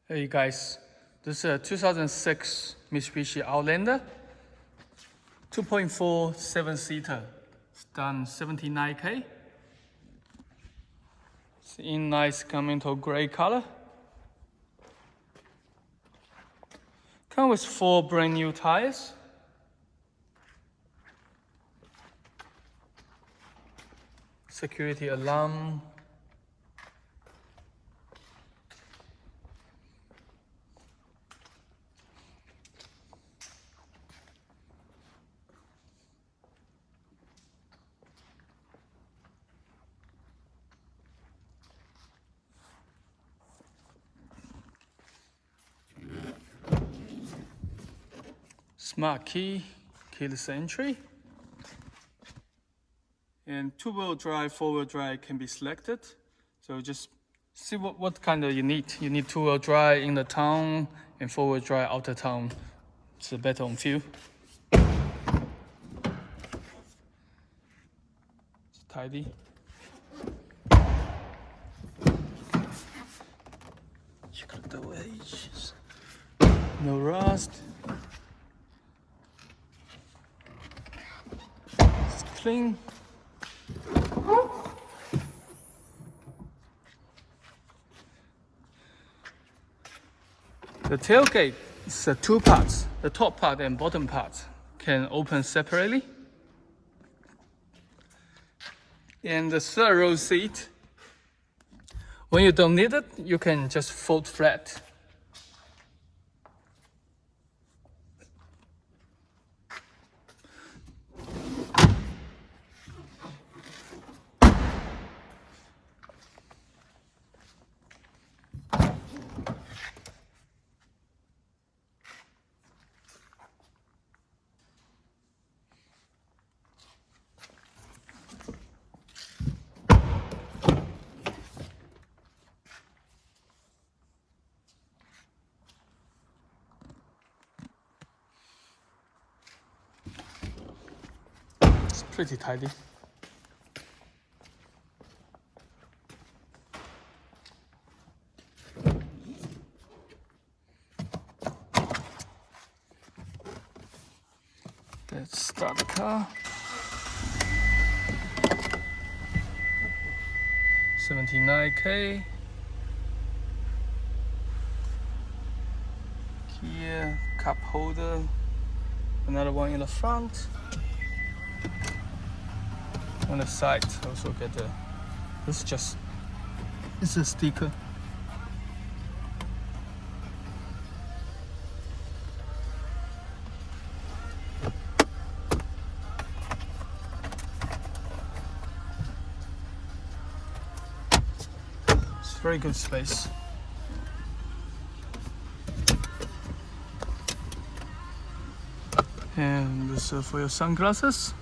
Hey guys, this is a 2006 Mitsubishi Outlander, 2.4 7-seater. It's done 79k. It's in nice Continental gray color. Comes with 4 brand new tires. Security alarm. Smart key, keyless entry, and two-wheel drive, four-wheel drive can be selected. So just see what kind of you need. You need two-wheel drive in the town and four-wheel drive out of town. It's better on fuel. It's tidy. Check out the edges. No rust. Clean. The tailgate is 2 parts. The top part and bottom part can open separately. And the third row seat, when you don't need it, you can just fold flat. It's pretty tidy. Let's start the car. 79k. Here, cup holder. Another one in the front. On the side, also get the. It's a sticker. It's very good space. And this is for your sunglasses.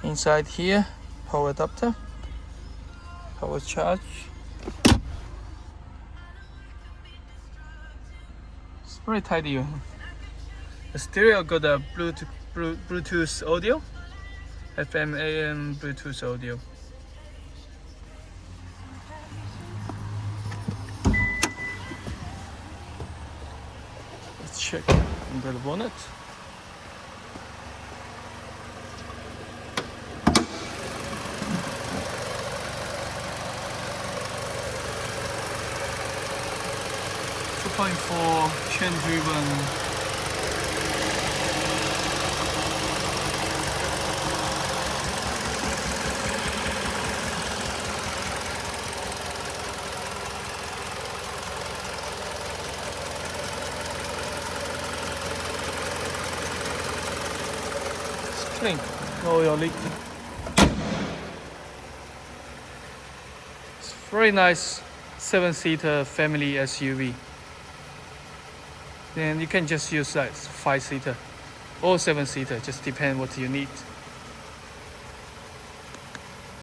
Inside here, power adapter, power charge. It's very tidy. The stereo got a Bluetooth audio, FM, AM, Bluetooth audio. Let's check under the bonnet. .4 chain driven. It's clean, no oil leak. It's very nice 7-seater family SUV. Then you can just use that 5-seater or 7-seater, just depend what you need.